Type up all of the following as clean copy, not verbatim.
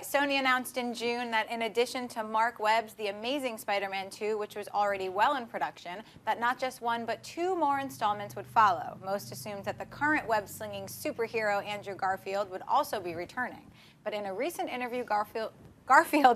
Sony announced in June that in addition to Marc Webb's The Amazing Spider-Man 2, which was already well in production, that not just one but two more installments would follow. Most assumed that the current web-slinging superhero Andrew Garfield would also be returning. But in a recent interview, Garfield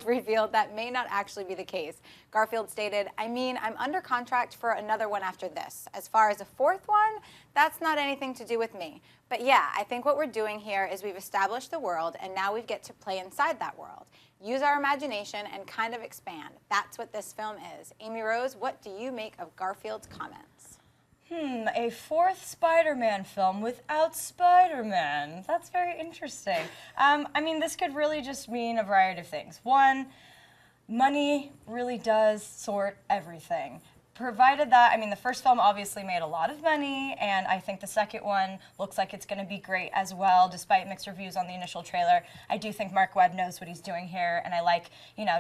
revealed that may not actually be the case. Garfield stated, I'm under contract for another one after this. As far as a fourth one, that's not anything to do with me. But yeah, I think what we're doing here is we've established the world, and now we get to play inside that world. Use our imagination and kind of expand. That's what this film is. Amy Rose, what do you make of Garfield's comments? A fourth Spider-Man film without Spider-Man. That's very interesting. This could really just mean a variety of things. One, money really does sort everything. Provided that, the first film obviously made a lot of money, and I think the second one looks like it's going to be great as well, despite mixed reviews on the initial trailer. I do think Marc Webb knows what he's doing here, and I like,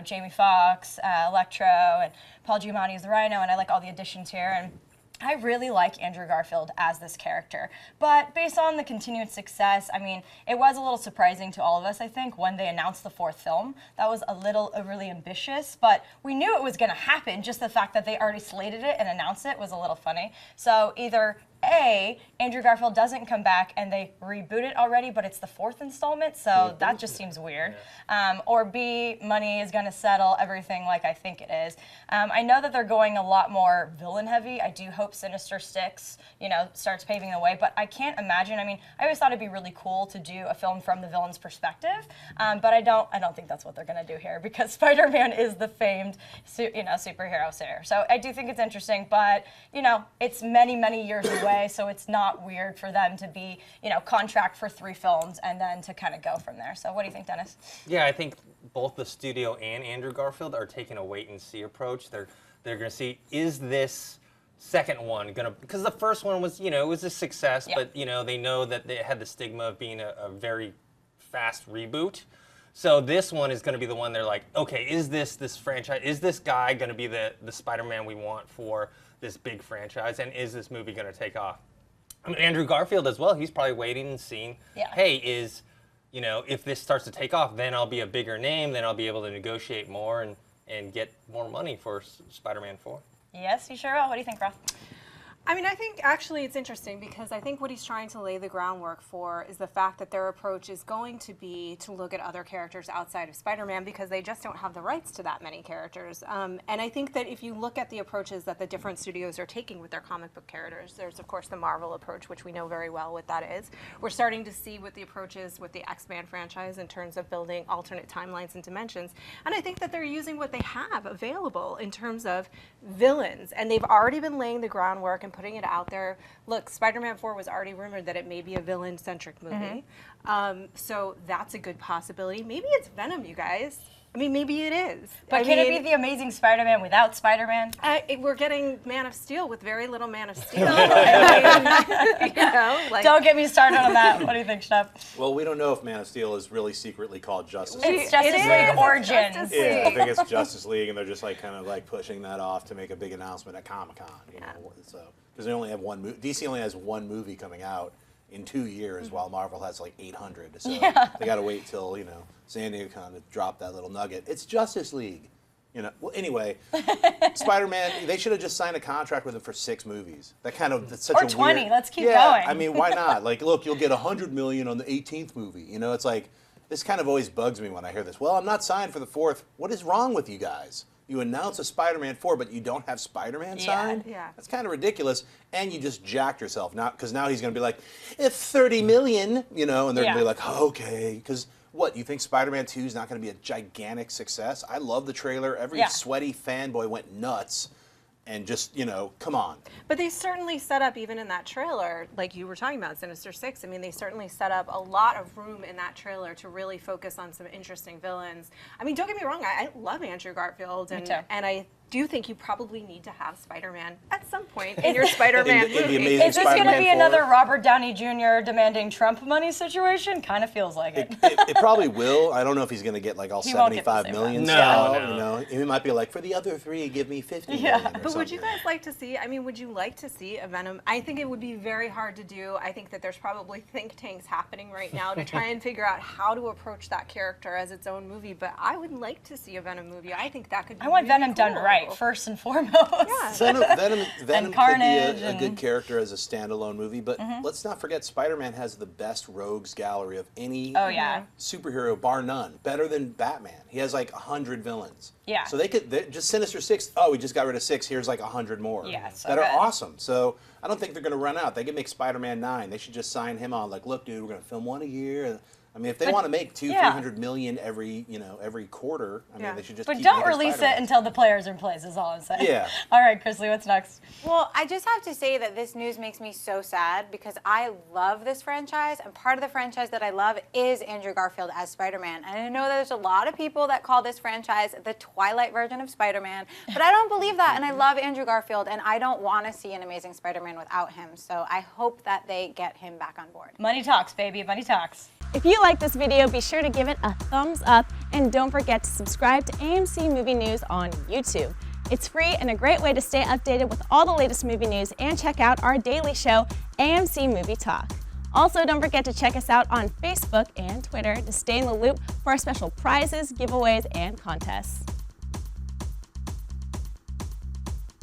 Jamie Foxx, Electro, and Paul Giamatti as the Rhino, and I like all the additions here. And I really like Andrew Garfield as this character, but based on the continued success, it was a little surprising to all of us, I think, when they announced the fourth film. That was a little overly ambitious, but we knew it was going to happen. Just the fact that they already slated it and announced it was a little funny. So either A, Andrew Garfield doesn't come back and they reboot it already, but it's the fourth installment, so that just seems weird. Or B, money is going to settle everything like I think it is. I know that they're going a lot more villain heavy. I do hope Sinister Six, starts paving the way, but I can't imagine. I always thought it'd be really cool to do a film from the villain's perspective, but I don't think that's what they're going to do here, because Spider-Man is the famed, superhero here. So I do think it's interesting, but it's many, many years away, so it's not weird for them to be, contract for 3 films and then to kind of go from there. So what do you think, Dennis? Yeah, I think both the studio and Andrew Garfield are taking a wait-and-see approach. They're going to see, is this second one going to, because the first one was, it was a success, but, they know that they had the stigma of being a very fast reboot. So this one is going to be the one they're like, okay, is this franchise, is this guy going to be the Spider-Man we want for this big franchise, and is this movie going to take off? Andrew Garfield as well, he's probably waiting and seeing, hey, if this starts to take off, then I'll be a bigger name, then I'll be able to negotiate more and get more money for Spider-Man 4. Yes, you sure will. What do you think, Roth? I think actually it's interesting, because I think what he's trying to lay the groundwork for is the fact that their approach is going to be to look at other characters outside of Spider-Man, because they just don't have the rights to that many characters. And I think that if you look at the approaches that the different studios are taking with their comic book characters, there's of course the Marvel approach, which we know very well what that is. We're starting to see what the approach is with the X-Men franchise in terms of building alternate timelines and dimensions. And I think that they're using what they have available in terms of villains, and they've already been laying the groundwork and putting it out there. Look, Spider-Man 4 was already rumored that it may be a villain-centric movie. So that's a good possibility. Maybe it's Venom, you guys. Maybe it is. But can it be the Amazing Spider-Man without Spider-Man? We're getting Man of Steel with very little Man of Steel. Don't get me started on that. What do you think, Shep? Well, we don't know if Man of Steel is really secretly called Justice League. It's Justice League Origins. Yeah, I think it's Justice League, and they're just pushing that off to make a big announcement at Comic-Con. So because they only have one movie. DC only has one movie coming out in 2 years, while Marvel has 800. So they got to wait till San Diego Con to drop that little nugget. It's Justice League. Well, anyway, Spider-Man, they should have just signed a contract with him for 6 movies. That's such or a 20. Weird, let's keep going. Why not? Look, you'll get $100 million on the 18th movie. It's this kind of always bugs me when I hear this. Well, I'm not signed for the 4th. What is wrong with you guys? You announce a Spider-Man 4, but you don't have Spider-Man signed? Yeah. That's kind of ridiculous. And you just jacked yourself. Because now he's going to be like, it's 30 million, and they're going to be like, okay. Because what, you think Spider-Man 2 is not going to be a gigantic success? I love the trailer. Every sweaty fanboy went nuts. And just, come on. But they certainly set up, even in that trailer, like you were talking about, Sinister Six, they certainly set up a lot of room in that trailer to really focus on some interesting villains. Don't get me wrong, I love Andrew Garfield. Me too. And I do you think you probably need to have Spider-Man at some point in your Spider-Man In the movie? Amazing Is this going to Spider-Man be 4. another Robert Downey Jr. demanding Trump money situation? Kind of feels like it. It probably will. I don't know if he's going to get like all He won't get the 75 same million. No, style, no. You know, he might be like, for the other 3, give me 50 Yeah. million or But would you something. guys like to see, I mean, would you like to see a Venom? I think it would be very hard to do. I think that there's probably think tanks happening right now to try and figure out how to approach that character as its own movie. But I would like to see a Venom movie. I think that could be I want really Venom done cool. right, first and foremost. Yeah. Venom could Carnage be a good character as a standalone movie, but let's not forget Spider-Man has the best rogues gallery of any Oh, yeah. superhero, bar none. Better than Batman. He has like 100 villains. Yeah. So just Sinister Six. Oh, we just got rid of 6. Here's like 100 more. Yeah, so that are good. awesome. So I don't think they're going to run out. They can make Spider-Man 9. They should just sign him on. Like, look, dude, we're going to film 1 a year. I mean, if they want to make 200-300 million every quarter, I mean, Yeah. they should just. But keep don't making release it Spider-Man. until the players are in place, is all I'm saying. Yeah. All right, Chrisley, what's next? Well, I just have to say that this news makes me so sad because I love this franchise, and part of the franchise that I love is Andrew Garfield as Spider-Man. And I know that there's a lot of people that call this franchise the Twilight version of Spider-Man, but I don't believe that, and I love Andrew Garfield, and I don't want to see an Amazing Spider-Man without him. So I hope that they get him back on board. Money talks, baby. Money talks. If you like this video, be sure to give it a thumbs up and don't forget to subscribe to AMC Movie News on YouTube. It's free and a great way to stay updated with all the latest movie news and check out our daily show, AMC Movie Talk. Also, don't forget to check us out on Facebook and Twitter to stay in the loop for our special prizes, giveaways, and contests.